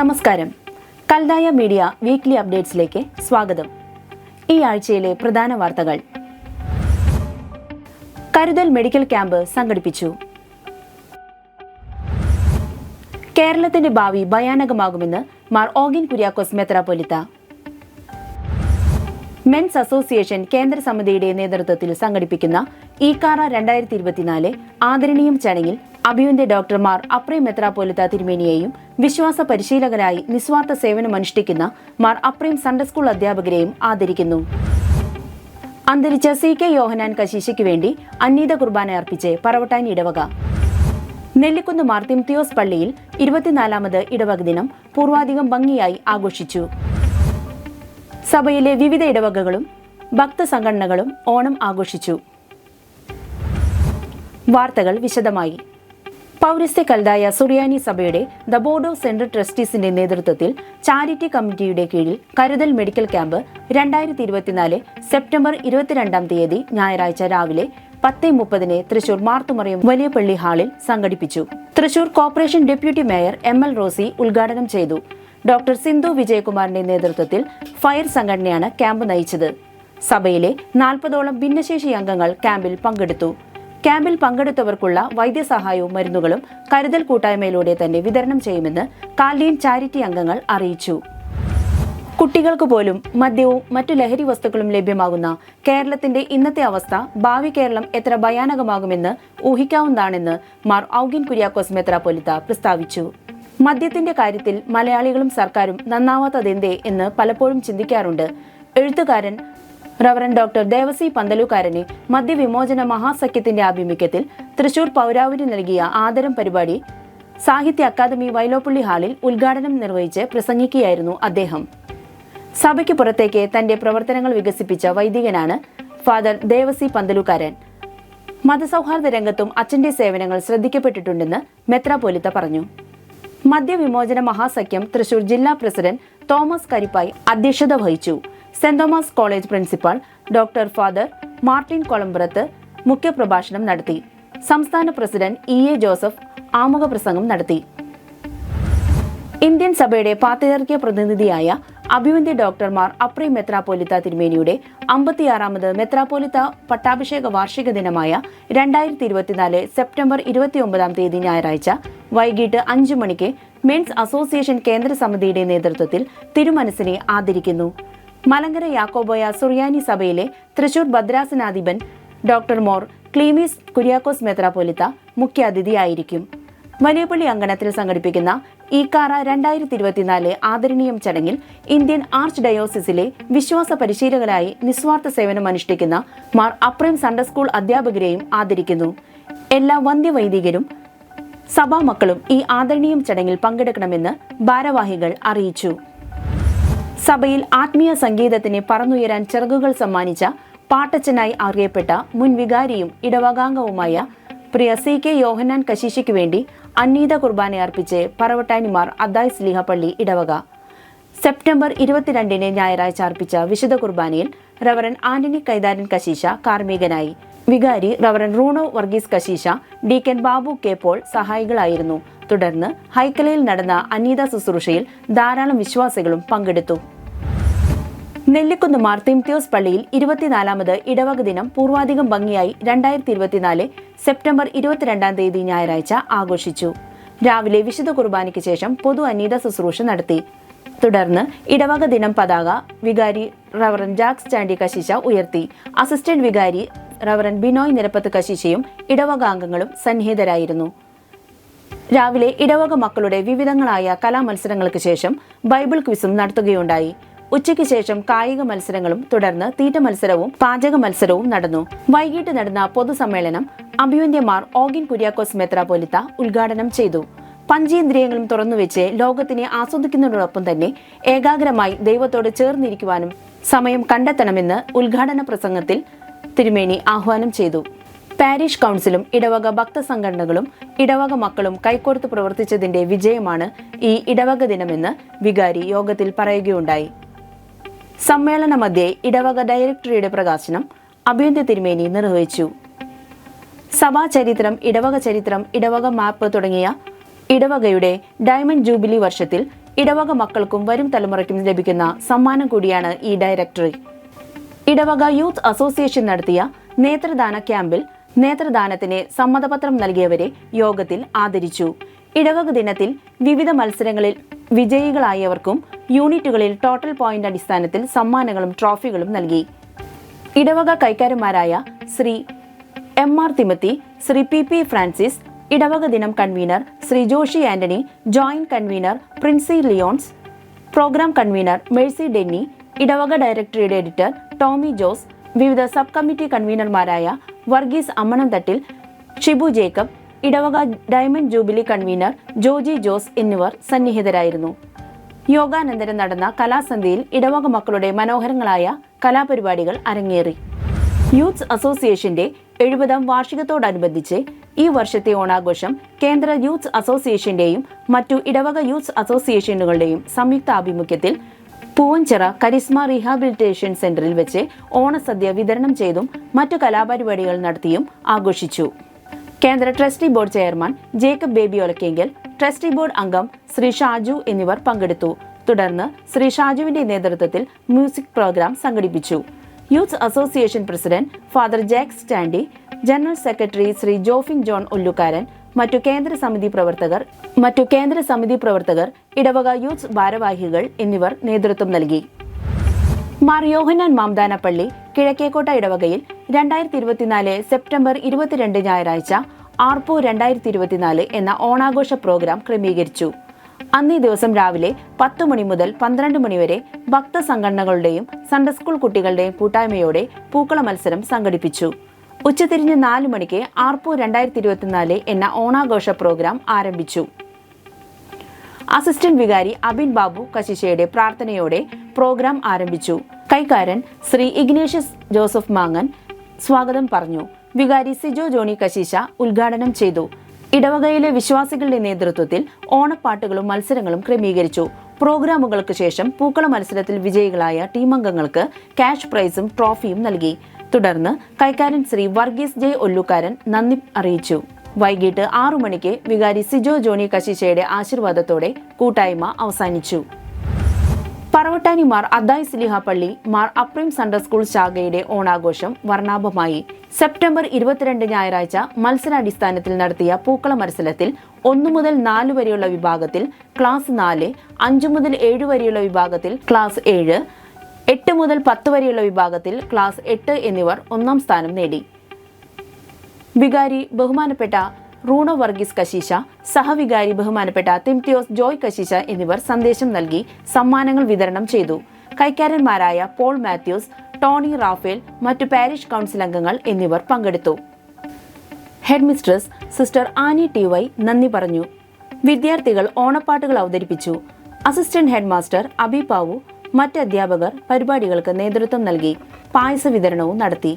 നമസ്കാരം. കൽദായ media weekly അപ്ഡേറ്റ്സിലേക്ക് സ്വാഗതം. ഈ ആഴ്ചയിലെ പ്രധാന വാർത്തകൾ. കരുതൽ മെഡിക്കൽ ക്യാമ്പ് സംഘടിപ്പിച്ചു. കേരളത്തിന്റെ ഭാവി ഭയാനകമാകുമെന്ന് മാർ ഓഗിൻ കുര്യാക്കോസ് മെത്രാപ്പൊലീത്ത. മെൻസ് അസോസിയേഷൻ കേന്ദ്ര സമിതിയുടെ നേതൃത്വത്തിൽ സംഘടിപ്പിക്കുന്ന ഈക്കാറ 2024 ആദരണീയം ചടങ്ങിൽ അഭിയുന്റെ ഡോക്ടർ മാർ അപ്രേം മെത്രാപ്പൊലീത്ത തിരുമേനിയെയും വിശ്വാസ പരിശീലകരായി നിസ്വാർത്ഥ സേവനമനുഷ്ഠിക്കുന്ന മാർ അപ്രേം സൺഡേ സ്കൂൾ അധ്യാപകരെയും ആദരിക്കുന്നു. അന്തരിച്ച CK യോഹന്നാൻ കശീശയ്ക്ക് വേണ്ടി അന്നീത കുർബാന അർപ്പിച്ച് പറവട്ടാനി ഇടവക. നെല്ലിക്കുന്ന് മാർ തിമോത്തിയോസ് പള്ളിയിൽ 24ാമത് ഇടവക ദിനം പൂർവാധികം ഭംഗിയായി ആഘോഷിച്ചു. സഭയിലെ വിവിധ ഇടവകകളും ഭക്തസംഘടനകളും ഓണം ആഘോഷിച്ചു. വാർത്തകൾ വിശദമായി. പൗരസ്ത്യ കൽദായ സുറിയാനി സഭയുടെ ദ ബോർഡ് ഓഫ് സെൻട്രൽ ട്രസ്റ്റീസിന്റെ നേതൃത്വത്തിൽ ചാരിറ്റി കമ്മിറ്റിയുടെ കീഴിൽ കരുതൽ മെഡിക്കൽ ക്യാമ്പ് 2024 സെപ്റ്റംബർ 22-ാം തീയതി ഞായറാഴ്ച രാവിലെ 10:30 തൃശൂർ മാർത്തുമറിയം വലിയ പള്ളി ഹാളിൽ സംഘടിപ്പിച്ചു. Thrissur corporation deputy mayor ML Rosy ഉദ്ഘാടനം ചെയ്തു. ഡോക്ടർ സിന്ധു വിജയകുമാറിന്റെ നേതൃത്വത്തിൽ ഫയർ സംഘടനയാണ് ക്യാമ്പ് നയിച്ചത്. സഭയിലെ 40ഓളം ഭിന്നശേഷി അംഗങ്ങൾ ക്യാമ്പിൽ പങ്കെടുത്തു. ക്യാമ്പിൽ പങ്കെടുത്തവർക്കുള്ള വൈദ്യസഹായവും മരുന്നുകളും കരുതൽ കൂട്ടായ്മയിലൂടെ തന്നെ വിതരണം ചെയ്യുമെന്ന് കാൽഡിയൻ ചാരിറ്റി അംഗങ്ങൾ അറിയിച്ചു. കുട്ടികൾക്ക് പോലും മദ്യവും മറ്റു ലഹരി വസ്തുക്കളും ലഭ്യമാകുന്ന കേരളത്തിന്റെ ഇന്നത്തെ അവസ്ഥ ഭാവി കേരളം എത്ര ഭയാനകമാകുമെന്ന് ഊഹിക്കാവുന്നതാണെന്ന് മാർ ഔഗിൻ കുര്യാക്കോസ് മെത്രാപ്പൊലീത്ത പ്രസ്താവിച്ചു. മദ്യത്തിന്റെ കാര്യത്തിൽ മലയാളികളും സർക്കാരും നന്നാവാത്തതെന്തേ എന്ന് പലപ്പോഴും ചിന്തിക്കാറുണ്ട്. എഴുത്തുകാരൻ റവറൻ ഡോക്ടർ ദേവസി പന്തലുകാരന് മദ്യവിമോചന മഹാസഖ്യത്തിന്റെ ആഭിമുഖ്യത്തിൽ തൃശൂർ പൗരാവലി നൽകിയ ആദരം പരിപാടി സാഹിത്യ അക്കാദമി വൈലോപ്പള്ളി ഹാളിൽ ഉദ്ഘാടനം നിർവഹിച്ച് പ്രസംഗിക്കുകയായിരുന്നു അദ്ദേഹം. സഭയ്ക്ക് പുറത്തേക്ക് തന്റെ പ്രവർത്തനങ്ങൾ വികസിപ്പിച്ച വൈദികനാണ് ഫാദർ ദേവസി പന്തലുകാരൻ. മതസൗഹാർദ്ദ രംഗത്തും അച്ഛന്റെ സേവനങ്ങൾ ശ്രദ്ധിക്കപ്പെട്ടിട്ടുണ്ടെന്ന് മെത്രാപ്പൊലീത്ത പറഞ്ഞു. മദ്യവിമോചന മഹാസഖ്യം തൃശൂർ ജില്ലാ പ്രസിഡന്റ് തോമസ് കരിപ്പായി അധ്യക്ഷത വഹിച്ചു. Saint Thomas college principal doctor father Martin Kolambrath മുഖ്യപ്രഭാഷണം നടത്തി. സംസ്ഥാന പ്രസിഡന്റ് EA ജോസഫ് ആമുഖ പ്രസംഗം നടത്തി. ഇന്ത്യൻ സഭയുടെ പാത്രിയാർക്കീയ പ്രതിനിധിയായ അഭിവന്ദ്യ ഡോക്ടർ മാർ അപ്രേം മെത്രാപ്പൊലീത്ത തിരുമേനിയുടെ 56ാമത് മെത്രാപ്പൊലീത്ത പട്ടാഭിഷേക വാർഷിക ദിനമായ 2024 സെപ്റ്റംബർ 29-ാം തീയതി ഞായറാഴ്ച വൈകിട്ട് 5 മണിക്ക് മെൻസ് അസോസിയേഷൻ കേന്ദ്ര സമിതിയുടെ നേതൃത്വത്തിൽ തിരുമനസിനെ ആദരിക്കുന്നു. മലങ്കര യാക്കോബായ സുറിയാനി സഭയിലെ തൃശൂർ ഭദ്രാസനാധിപൻ ഡോക്ടർ മോർ ക്ലീമീസ് കുര്യാക്കോസ് മെത്രാപ്പൊലീത്ത മുഖ്യാതിഥിയായിരിക്കും. വലിയപള്ളി അങ്കണത്തിൽ സംഘടിപ്പിക്കുന്ന ഈക്കാറ 2024 ആദരണീയം ചടങ്ങിൽ ഇന്ത്യൻ ആർച്ച് ഡയോസിസിലെ വിശ്വാസ പരിശീലകരായി നിസ്വാർത്ഥ സേവനമനുഷ്ഠിക്കുന്ന മാർ അപ്രേം സൺഡേ സ്കൂൾ അധ്യാപകരെയും ആദരിക്കുന്നു. എല്ലാ വന്ധ്യവൈദികരും സഭാമക്കളും ഈ ആദരണീയം ചടങ്ങിൽ പങ്കെടുക്കണമെന്ന് ഭാരവാഹികൾ അറിയിച്ചു. സഭയിൽ ആത്മീയ സംഗീതത്തിന് പറന്നുയരാൻ ചിറകുകൾ സമ്മാനിച്ച പാട്ടച്ചനായി അറിയപ്പെട്ട മുൻ വികാരിയും ഇടവകാംഗവുമായ പ്രിയ CK യോഹന്നാൻ കശീശയ്ക്ക് വേണ്ടി അന്നീത കുർബാന അർപ്പിച്ച് പറവട്ടാനിമാർ അദ്ദായ് സ്ലീഹ പള്ളി ഇടവക. സെപ്റ്റംബർ 22-ന് ഞായറാഴ്ച അർപ്പിച്ച വിശുദ്ധ കുർബാനയിൽ റവറൻ ആന്റണി കൈതാരൻ കശീശ കാർമ്മികനായി. വികാരി റവറൻ റൂണോ വർഗീസ് കശീശ, ഡീക്കൻ ബാബു കെ പോൾ സഹായികളായിരുന്നു. തുടർന്ന് ഹൈക്കലയിൽ നടന്ന അന്നീത ശുശ്രൂഷയിൽ ധാരാളം വിശ്വാസികളും പങ്കെടുത്തു. നെല്ലിക്കുന്ന് മാർ തിമോത്തിയോസ് പള്ളിയിൽ 24ാമത് ഇടവക ദിനം പൂർവാധികം ഭംഗിയായി 2024 സെപ്റ്റംബർ 22-ാം തീയതി ഞായറാഴ്ച ആഘോഷിച്ചു. രാവിലെ വിശുദ്ധ കുർബാനയ്ക്ക് ശേഷം പൊതു അന്നീത ശുശ്രൂഷ നടത്തി. തുടർന്ന് ഇടവക ദിനം പതാക വികാരി റവറൻ ജാക്സ് ചാണ്ടി കശീശ ഉയർത്തി. അസിസ്റ്റന്റ് വികാരി റവറൻ ബിനോയ് നിരപ്പത്ത് കശീശയും ഇടവകാംഗങ്ങളും സന്നിഹിതരായിരുന്നു. രാവിലെ ഇടവക മക്കളുടെ വിവിധങ്ങളായ കലാമത്സരങ്ങൾക്ക് ശേഷം ബൈബിൾ ക്വിസും നടത്തുകയുണ്ടായി. ഉച്ചയ്ക്ക് ശേഷം കായിക മത്സരങ്ങളും തുടർന്ന് തീറ്റ മത്സരവും പാചക മത്സരവും നടന്നു. വൈകിട്ട് നടന്ന പൊതുസമ്മേളനം അഭിവന്ദ്യ മാർ ഓഗിൻ കുര്യാക്കോസ് മെത്രാപ്പൊലീത്ത ഉദ്ഘാടനം ചെയ്തു. പഞ്ചേന്ദ്രിയങ്ങളും തുറന്നുവെച്ച് ലോകത്തിനെ ആസ്വദിക്കുന്നതോടൊപ്പം തന്നെ ഏകാഗ്രമായി ദൈവത്തോട് ചേർന്നിരിക്കുവാനും സമയം കണ്ടെത്തണമെന്ന് ഉദ്ഘാടന പ്രസംഗത്തിൽ തിരുമേനി ആഹ്വാനം ചെയ്തു. പാരിഷ് കൗൺസിലും ഇടവക ഭക്തസംഘടനകളും ഇടവക മക്കളും കൈകോർത്ത് പ്രവർത്തിച്ചതിന്റെ വിജയമാണ് ഈ ഇടവക ദിനമെന്ന് വികാരി യോഗത്തിൽ പറയുകയുണ്ടായി. സമ്മേളന മധ്യേ ഇടവക ഡയറക്ടറിയുടെ പ്രകാശനം അഭിവന്ദ്യ തിരുമേനി നിർവഹിച്ചു. സഭാചരിത്രം, ഇടവക ചരിത്രം, ഇടവക മാപ്പ് തുടങ്ങിയ ഇടവകയുടെ ഡയമണ്ട് ജൂബിലി വർഷത്തിൽ ഇടവക മക്കൾക്കും വരും തലമുറയ്ക്കും ലഭിക്കുന്ന സമ്മാനം കൂടിയാണ് ഈ ഡയറക്ടറി. ഇടവക യൂത്ത് അസോസിയേഷൻ നടത്തിയ നേത്രദാന ക്യാമ്പിൽ നേത്രദാനത്തിന് സമ്മതപത്രം നൽകിയവരെ യോഗത്തിൽ ആദരിച്ചു. ഇടവക ദിനത്തിൽ വിവിധ മത്സരങ്ങളിൽ വിജയികളായവർക്കും യൂണിറ്റുകളിൽ ടോട്ടൽ പോയിന്റ് അടിസ്ഥാനത്തിൽ സമ്മാനങ്ങളും ട്രോഫികളും നൽകി. ഇടവക കൈക്കാരന്മാരായ ശ്രീ MR തിമത്തി, ശ്രീ PP ഫ്രാൻസിസ്, ഇടവക ദിനം convener Shri Joshy Antony, joint convener Princy Leons, programme convener Mercy Denny, ഇടവക ഡയറക്ടറിയുടെ എഡിറ്റർ ടോമി ജോസ്, വിവിധ സബ് കമ്മിറ്റി കൺവീനർമാരായ വർഗീസ് അമ്മണംതട്ടിൽ, ഷിബു ജേക്കബ്, ഇടവക diamond jubilee convener Joji Jose എന്നിവർ സന്നിഹിതരായിരുന്നു. യോഗാനന്തരം നടന്ന കലാസന്ധ്യയിൽ ഇടവക മക്കളുടെ മനോഹരങ്ങളായ കലാപരിപാടികൾ അരങ്ങേറി. യൂത്ത് അസോസിയേഷന്റെ 70ാം വാർഷികത്തോടനുബന്ധിച്ച് ഈ വർഷത്തെ ഓണാഘോഷം കേന്ദ്ര യൂത്ത് അസോസിയേഷന്റെയും മറ്റു ഇടവക യൂത്ത് അസോസിയേഷനുകളുടെയും സംയുക്ത ആഭിമുഖ്യത്തിൽ പൂവഞ്ചിറ കരിസ്മ റീഹാബിലിറ്റേഷൻ സെന്ററിൽ വെച്ച് ഓണസദ്യ വിതരണം ചെയ്തും മറ്റു കലാപരിപാടികൾ നടത്തിയും ആഘോഷിച്ചു. കേന്ദ്ര trustee board chairman Jacob Baby Olakkengal, trustee board അംഗം ശ്രീ ഷാജു എന്നിവർ പങ്കെടുത്തു. തുടർന്ന് ശ്രീ ഷാജുവിന്റെ നേതൃത്വത്തിൽ മ്യൂസിക് പ്രോഗ്രാം സംഘടിപ്പിച്ചു. Youth association president father Jack Standy, general secretary Shri Jofin John Ollukaran, മറ്റു കേന്ദ്ര സമിതി പ്രവർത്തകർ, ഇടവക യൂത്ത് ഭാരവാഹികൾ എന്നിവർ നേതൃത്വം നൽകി. മാർ യോഹന്നാൻ മാംദാനപ്പള്ളി കിഴക്കേക്കോട്ട ഇടവകയിൽ 2024 സെപ്റ്റംബർ 22 ഞായറാഴ്ച ആർപ്പോ 2024 എന്ന ഓണാഘോഷ പ്രോഗ്രാം ക്രമീകരിച്ചു. അന്നേ ദിവസം രാവിലെ 10 മണി മുതൽ 12 മണി വരെ ഭക്തസംഘടനകളുടെയും സൺഡേ സ്കൂൾ കുട്ടികളുടെയും കൂട്ടായ്മയോടെ പൂക്കള മത്സരം സംഘടിപ്പിച്ചു. ഉച്ചതിരിഞ്ഞ് 4 മണിക്ക് ആർപ്പോ 2024 എന്ന ഓണാഘോഷ പ്രോഗ്രാം ആരംഭിച്ചു. അസിസ്റ്റന്റ് വികാരി അബിൻ ബാബു കശിശയുടെ പ്രാർത്ഥനയോടെ പ്രോഗ്രാം ആരംഭിച്ചു. കൈക്കാരൻ ശ്രീ ഇഗ്നേഷ്യസ് ജോസഫ് മാങ്ങൻ സ്വാഗതം പറഞ്ഞു. വികാരി സിജോ ജോണി കശീശ ഉദ്ഘാടനം ചെയ്തു. ഇടവകയിലെ വിശ്വാസികളുടെ നേതൃത്വത്തിൽ ഓണപ്പാട്ടുകളും മത്സരങ്ങളും ക്രമീകരിച്ചു. പ്രോഗ്രാമുകൾക്ക് ശേഷം പൂക്കള മത്സരത്തിൽ വിജയികളായ ടീമംഗങ്ങൾക്ക് ക്യാഷ് പ്രൈസും ട്രോഫിയും നൽകി. തുടർന്ന് കൈക്കാരൻ ശ്രീ വർഗീസ് ജെ ഒല്ലുകാരൻ നന്ദി അറിയിച്ചു. വൈകിട്ട് 6 മണിക്ക് വികാരി സിജോ ജോണി കശിശയുടെ ആശീർവാദത്തോടെ കൂട്ടായ്മ അവസാനിച്ചു. പറവട്ടാനി മാർ അദ്ദായി സ്ലിഹ പള്ളി മാർ അപ്രീം സൺഡേ സ്കൂൾ ശാഖയുടെ ഓണാഘോഷം വർണ്ണാഭമായി. സെപ്റ്റംബർ 22 ഞായറാഴ്ച മത്സരാടിസ്ഥാനത്തിൽ നടത്തിയ പൂക്കള മത്സരത്തിൽ 1 മുതൽ 4 വരെയുള്ള വിഭാഗത്തിൽ ക്ലാസ് 4, 5 മുതൽ 7 വരെയുള്ള വിഭാഗത്തിൽ ക്ലാസ് 7, 8 മുതൽ 10 വരെയുള്ള വിഭാഗത്തിൽ ക്ലാസ് 8 എന്നിവർ 1ാം സ്ഥാനം നേടി. വികാരി ബഹുമാനപ്പെട്ട റൂണോ വർഗീസ് കശീശ, സഹവികാരി ബഹുമാനപ്പെട്ട തിംതിയോസ് ജോയ് കശീശ എന്നിവർ സന്ദേശം നൽകി സമ്മാനങ്ങൾ വിതരണം ചെയ്തു. കൈക്കാരന്മാരായ പോൾ മാത്യൂസ്, ടോണി റാഫേൽ, മറ്റു പാരിഷ് കൗൺസിൽ അംഗങ്ങൾ എന്നിവർ പങ്കെടുത്തു. Head mistress sister Annie TY നന്ദി പറഞ്ഞു. വിദ്യാർത്ഥികൾ ഓണപ്പാട്ടുകൾ അവതരിപ്പിച്ചു. Assistant head master Abi Pavu, മറ്റ് അധ്യാപകർ പരിപാടികൾക്ക് നേതൃത്വം നൽകി. പായസ വിതരണവും നടത്തി.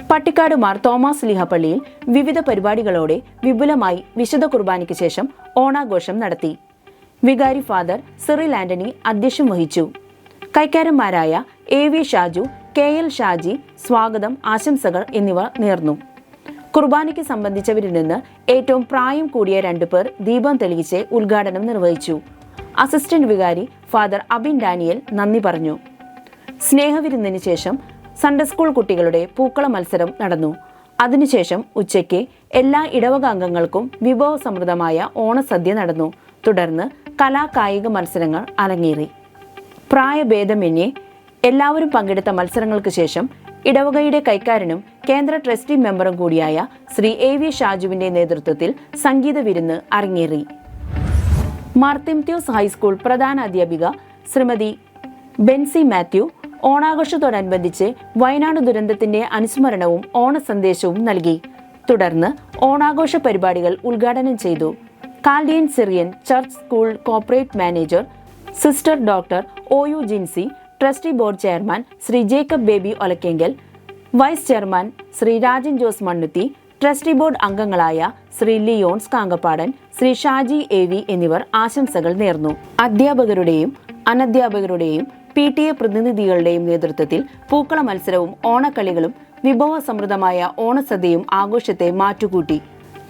പട്ടിക്കാട് മാർ തോമസ് ലീഹ പള്ളിയിൽ വിവിധ പരിപാടികളോടെ വിപുലമായി വിശുദ്ധ കുർബാനയ്ക്ക് ശേഷം ഓണാഘോഷം നടത്തി. വികാരി ഫാദർ സിറിൽ ആന്റണി അധ്യക്ഷം വഹിച്ചു. കൈക്കാരന്മാരായ AV ഷാജു, KL ഷാജി സ്വാഗതം, ആശംസകൾ എന്നിവ നേർന്നു. കുർബാനയ്ക്ക് സംബന്ധിച്ചവരിൽ നിന്ന് ഏറ്റവും പ്രായം കൂടിയ 2 പേർ ദീപം തെളിയിച്ച് ഉദ്ഘാടനം നിർവഹിച്ചു. അസിസ്റ്റന്റ് വികാരി ഫാദർ അബിൻ ഡാനിയൽ നന്ദി പറഞ്ഞു. സ്നേഹവിരുന്നിന് ശേഷം സൺഡേ സ്കൂൾ കുട്ടികളുടെ പൂക്കള മത്സരം നടന്നു. അതിനുശേഷം ഉച്ചയ്ക്ക് എല്ലാ ഇടവക അംഗങ്ങൾക്കും വിഭവസമൃദ്ധമായ ഓണസദ്യ നടന്നു. തുടർന്ന് കലാകായിക മത്സരങ്ങൾ അരങ്ങേറി. പ്രായഭേദമന്യേ എല്ലാവരും പങ്കെടുത്ത മത്സരങ്ങൾക്ക് ശേഷം ഇടവകയുടെ കൈക്കാരനും കേന്ദ്ര ട്രസ്റ്റി മെമ്പറും കൂടിയായ ശ്രീ AV ഷാജുവിന്റെ നേതൃത്വത്തിൽ സംഗീത വിരുന്ന് അരങ്ങേറി. മാർ തിംതിയോസ് ഹൈസ്കൂൾ പ്രധാന അധ്യാപിക ശ്രീമതി ബെൻസി മാത്യു ഓണാഘോഷത്തോടനുബന്ധിച്ച് വയനാട് ദുരന്തത്തിന്റെ അനുസ്മരണവും ഓണസന്ദേശവും നൽകി. തുടർന്ന് ഓണാഘോഷ പരിപാടികൾ ഉദ്ഘാടനം ചെയ്തു. Chaldean Syrian church school corporate manager sister doctor OU Jincy, trustee board chairman Shri Jacob Baby Olakkengal, vice chairman Shri Rajan Jose Mannuthy, trustee board അംഗങ്ങളായ ശ്രീ ലിയോൺസ് കാങ്കപ്പാടൻ, ശ്രീ ഷാജി AV എന്നിവർ ആശംസകൾ നേർന്നു. അധ്യാപകരുടെയും അനധ്യാപകരുടെയും PTA പ്രതിനിധികളുടെയും നേതൃത്വത്തിൽ പൂക്കള മത്സരവും ഓണക്കളികളും വിഭവസമൃദ്ധമായ ഓണസദ്യയും ആഘോഷത്തെ മാറ്റുകൂട്ടി.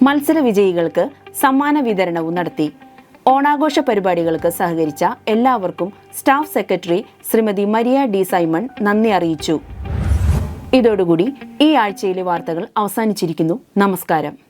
മത്സര വിജയികൾക്ക് സമ്മാന വിതരണവും നടത്തി. ഓണാഘോഷ പരിപാടികൾക്ക് സഹകരിച്ച എല്ലാവർക്കും staff secretary Shrimati Maria D Simon നന്ദി അറിയിച്ചു. ഇതോടുകൂടി ഈ ആഴ്ചയിലെ വാർത്തകൾ അവസാനിച്ചിരിക്കുന്നു. നമസ്കാരം.